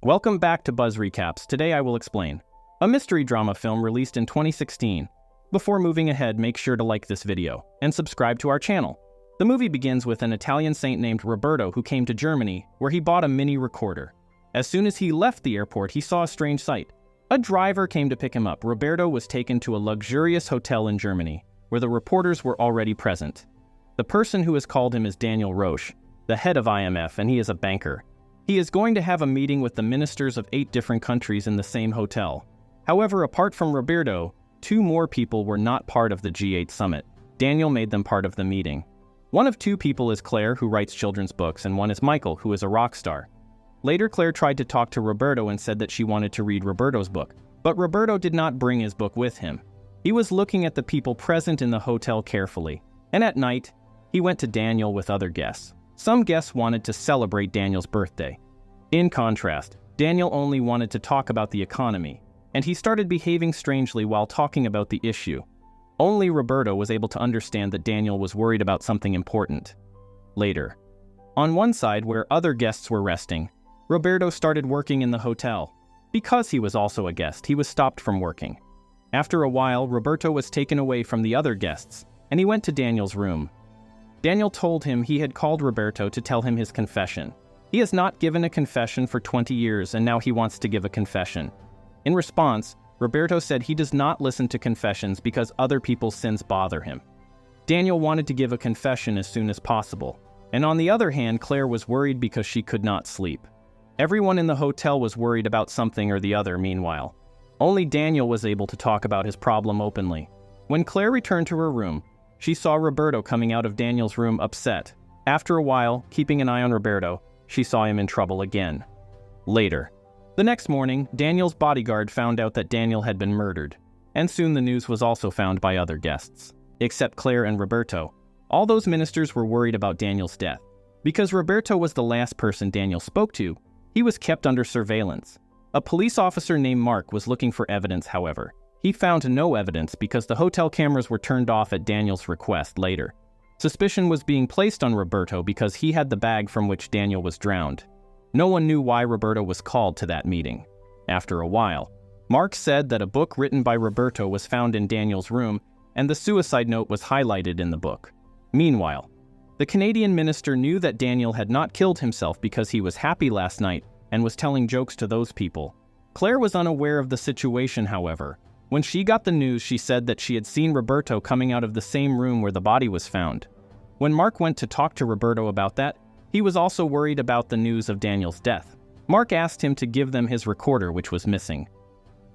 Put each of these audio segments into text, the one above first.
Welcome back to Buzz Recaps. Today I will explain a mystery drama film released in 2016. Before moving ahead, make sure to like this video and subscribe to our channel. The movie begins with an Italian saint named Roberto who came to Germany, where he bought a mini recorder. As soon as he left the airport, he saw a strange sight. A driver came to pick him up. Roberto was taken to a luxurious hotel in Germany, where the reporters were already present. The person who has called him is Daniel Roche, the head of IMF, and he is a banker. He is going to have a meeting with the ministers of 8 different countries in the same hotel. However, apart from Roberto, 2 more people were not part of the G8 summit. Daniel made them part of the meeting. One of 2 people is Claire, who writes children's books, and one is Michael, who is a rock star. Later, Claire tried to talk to Roberto and said that she wanted to read Roberto's book, but Roberto did not bring his book with him. He was looking at the people present in the hotel carefully, and at night, he went to Daniel with other guests. Some guests wanted to celebrate Daniel's birthday. In contrast, Daniel only wanted to talk about the economy, and he started behaving strangely while talking about the issue. Only Roberto was able to understand that Daniel was worried about something important. Later, on one side where other guests were resting, Roberto started working in the hotel. Because he was also a guest, he was stopped from working. After a while, Roberto was taken away from the other guests, and he went to Daniel's room. Daniel told him he had called Roberto to tell him his confession. He has not given a confession for 20 years, and now he wants to give a confession. In response, Roberto said he does not listen to confessions because other people's sins bother him. Daniel wanted to give a confession as soon as possible, and on the other hand, Claire was worried because she could not sleep. Everyone in the hotel was worried about something or the other meanwhile. Only Daniel was able to talk about his problem openly. When Claire returned to her room, she saw Roberto coming out of Daniel's room upset. After a while, keeping an eye on Roberto, she saw him in trouble again. Later, the next morning, Daniel's bodyguard found out that Daniel had been murdered, and soon the news was also found by other guests. Except Claire and Roberto, all those ministers were worried about Daniel's death. Because Roberto was the last person Daniel spoke to, he was kept under surveillance. A police officer named Mark was looking for evidence, however. He found no evidence because the hotel cameras were turned off at Daniel's request later. Suspicion was being placed on Roberto because he had the bag from which Daniel was drowned. No one knew why Roberto was called to that meeting. After a while, Mark said that a book written by Roberto was found in Daniel's room, and the suicide note was highlighted in the book. Meanwhile, the Canadian minister knew that Daniel had not killed himself because he was happy last night and was telling jokes to those people. Claire was unaware of the situation, however. When she got the news, she said that she had seen Roberto coming out of the same room where the body was found. When Mark went to talk to Roberto about that, he was also worried about the news of Daniel's death. Mark asked him to give them his recorder, which was missing.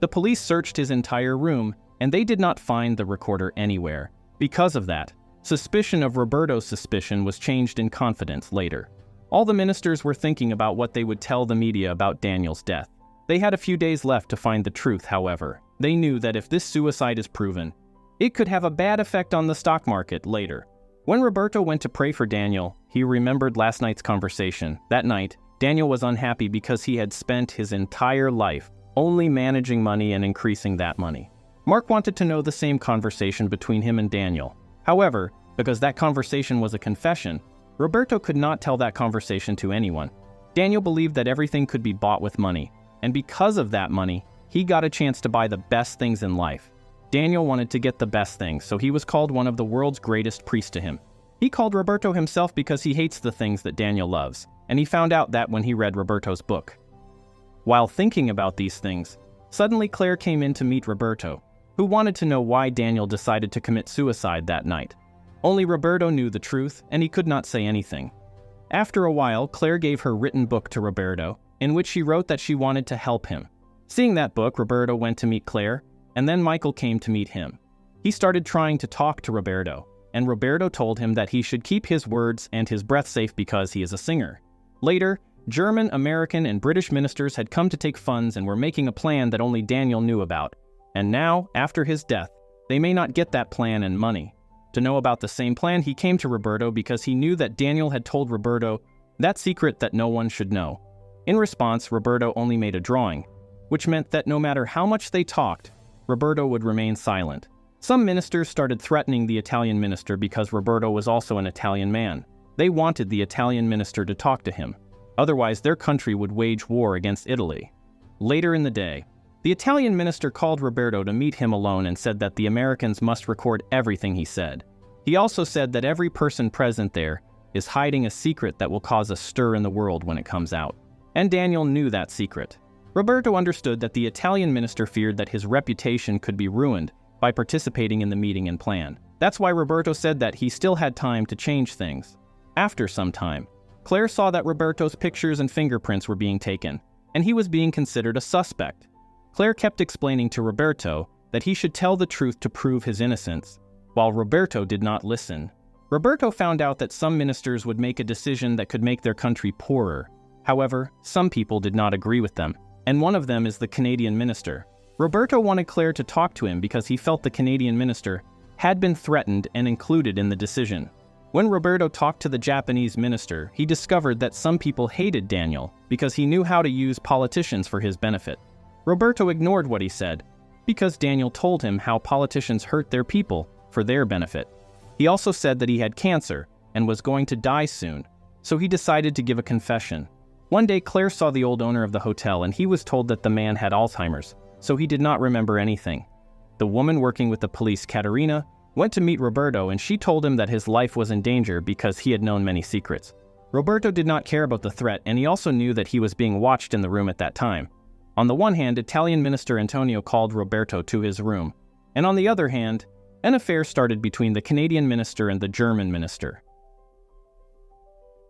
The police searched his entire room, and they did not find the recorder anywhere. Because of that, suspicion of Roberto's suspicion was changed in confidence later. All the ministers were thinking about what they would tell the media about Daniel's death. They had a few days left to find the truth, however. They knew that if this suicide is proven, it could have a bad effect on the stock market later. When Roberto went to pray for Daniel, he remembered last night's conversation. That night, Daniel was unhappy because he had spent his entire life only managing money and increasing that money. Mark wanted to know the same conversation between him and Daniel. However, because that conversation was a confession, Roberto could not tell that conversation to anyone. Daniel believed that everything could be bought with money, and because of that money, he got a chance to buy the best things in life. Daniel wanted to get the best things, so he was called one of the world's greatest priests to him. He called Roberto himself because he hates the things that Daniel loves, and he found out that when he read Roberto's book. While thinking about these things, suddenly Claire came in to meet Roberto, who wanted to know why Daniel decided to commit suicide that night. Only Roberto knew the truth, and he could not say anything. After a while, Claire gave her written book to Roberto, in which she wrote that she wanted to help him. Seeing that book, Roberto went to meet Claire, and then Michael came to meet him. He started trying to talk to Roberto, and Roberto told him that he should keep his words and his breath safe because he is a singer. Later, German, American, and British ministers had come to take funds and were making a plan that only Daniel knew about. And now, after his death, they may not get that plan and money. To know about the same plan, he came to Roberto because he knew that Daniel had told Roberto that secret that no one should know. In response, Roberto only made a drawing, which meant that no matter how much they talked, Roberto would remain silent. Some ministers started threatening the Italian minister because Roberto was also an Italian man. They wanted the Italian minister to talk to him. Otherwise, their country would wage war against Italy. Later in the day, the Italian minister called Roberto to meet him alone and said that the Americans must record everything he said. He also said that every person present there is hiding a secret that will cause a stir in the world when it comes out. And Daniel knew that secret. Roberto understood that the Italian minister feared that his reputation could be ruined by participating in the meeting and plan. That's why Roberto said that he still had time to change things. After some time, Claire saw that Roberto's pictures and fingerprints were being taken, and he was being considered a suspect. Claire kept explaining to Roberto that he should tell the truth to prove his innocence, while Roberto did not listen. Roberto found out that some ministers would make a decision that could make their country poorer. However, some people did not agree with them, and one of them is the Canadian minister. Roberto wanted Claire to talk to him because he felt the Canadian minister had been threatened and included in the decision. When Roberto talked to the Japanese minister, he discovered that some people hated Daniel because he knew how to use politicians for his benefit. Roberto ignored what he said because Daniel told him how politicians hurt their people for their benefit. He also said that he had cancer and was going to die soon, so he decided to give a confession. One day, Claire saw the old owner of the hotel and he was told that the man had Alzheimer's, so he did not remember anything. The woman working with the police, Katerina, went to meet Roberto and she told him that his life was in danger because he had known many secrets. Roberto did not care about the threat, and he also knew that he was being watched in the room at that time. On the one hand, Italian Minister Antonio called Roberto to his room, and on the other hand, an affair started between the Canadian minister and the German minister.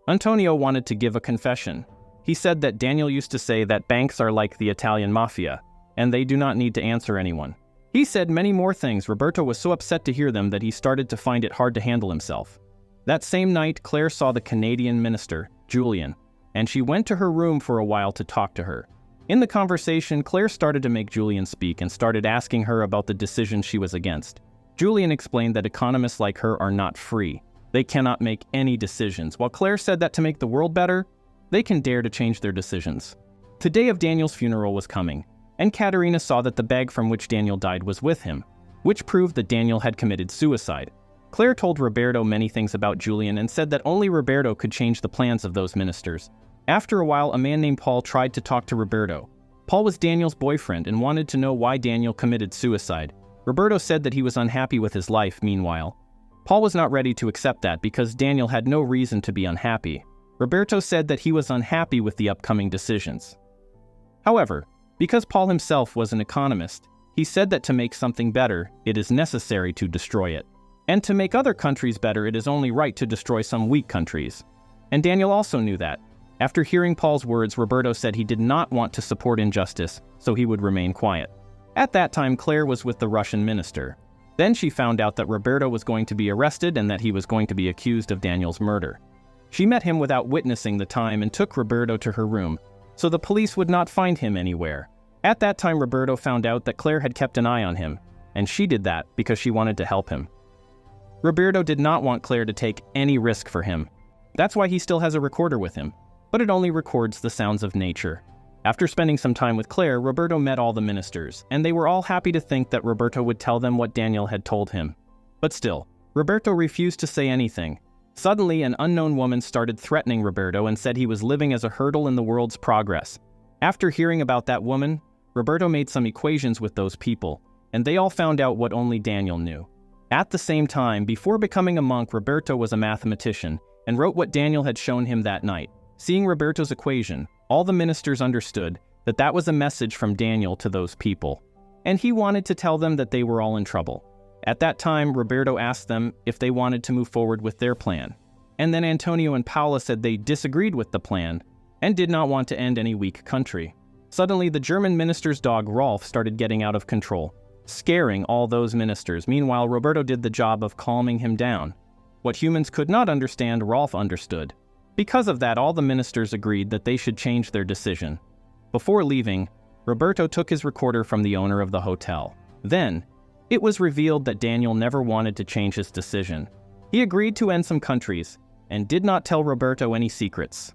Antonio wanted to give a confession. He said that Daniel used to say that banks are like the Italian mafia, and they do not need to answer anyone. He said many more things. Roberto was so upset to hear them that he started to find it hard to handle himself. That same night, Claire saw the Canadian minister, Julian, and she went to her room for a while to talk to her. In the conversation, Claire started to make Julian speak and started asking her about the decision she was against. Julian explained that economists like her are not free. They cannot make any decisions, while Claire said that to make the world better, they can dare to change their decisions. The day of Daniel's funeral was coming, and Katerina saw that the bag from which Daniel died was with him, which proved that Daniel had committed suicide. Claire told Roberto many things about Julian and said that only Roberto could change the plans of those ministers. After a while, a man named Paul tried to talk to Roberto. Paul was Daniel's boyfriend and wanted to know why Daniel committed suicide. Roberto said that he was unhappy with his life. Meanwhile, Paul was not ready to accept that because Daniel had no reason to be unhappy. Roberto said that he was unhappy with the upcoming decisions. However, because Paul himself was an economist, he said that to make something better, it is necessary to destroy it. And to make other countries better, it is only right to destroy some weak countries. And Daniel also knew that. After hearing Paul's words, Roberto said he did not want to support injustice, so he would remain quiet. At that time, Claire was with the Russian minister. Then she found out that Roberto was going to be arrested and that he was going to be accused of Daniel's murder. She met him without witnessing the time and took Roberto to her room, so the police would not find him anywhere. At that time, Roberto found out that Claire had kept an eye on him, and she did that because she wanted to help him. Roberto did not want Claire to take any risk for him. That's why he still has a recorder with him, but it only records the sounds of nature. After spending some time with Claire, Roberto met all the ministers, and they were all happy to think that Roberto would tell them what Daniel had told him. But still, Roberto refused to say anything. Suddenly, an unknown woman started threatening Roberto and said he was living as a hurdle in the world's progress. After hearing about that woman, Roberto made some equations with those people, and they all found out what only Daniel knew. At the same time, before becoming a monk, Roberto was a mathematician and wrote what Daniel had shown him that night. Seeing Roberto's equation, all the ministers understood that that was a message from Daniel to those people, and he wanted to tell them that they were all in trouble. At that time, Roberto asked them if they wanted to move forward with their plan, and then Antonio and Paula said they disagreed with the plan and did not want to end any weak country. Suddenly, the German minister's dog Rolf started getting out of control, scaring all those ministers. Meanwhile, Roberto did the job of calming him down. What humans could not understand, Rolf understood. Because of that, all the ministers agreed that they should change their decision. Before leaving, Roberto took his recorder from the owner of the hotel. Then, it was revealed that Daniel never wanted to change his decision. He agreed to end some countries and did not tell Roberto any secrets.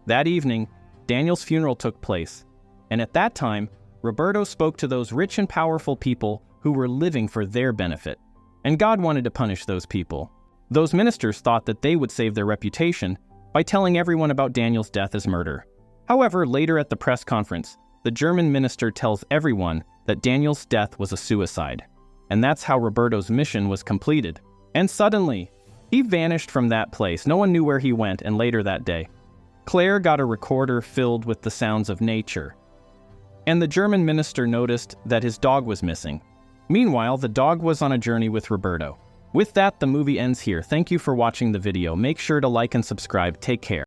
That evening, Daniel's funeral took place, and at that time, Roberto spoke to those rich and powerful people who were living for their benefit, and God wanted to punish those people. Those ministers thought that they would save their reputation by telling everyone about Daniel's death as murder. However, later at the press conference, the German minister tells everyone that Daniel's death was a suicide. And that's how Roberto's mission was completed. And suddenly, he vanished from that place. No one knew where he went, and later that day, Claire got a recorder filled with the sounds of nature. And the German minister noticed that his dog was missing. Meanwhile, the dog was on a journey with Roberto. With that, the movie ends here. Thank you for watching the video. Make sure to like and subscribe. Take care.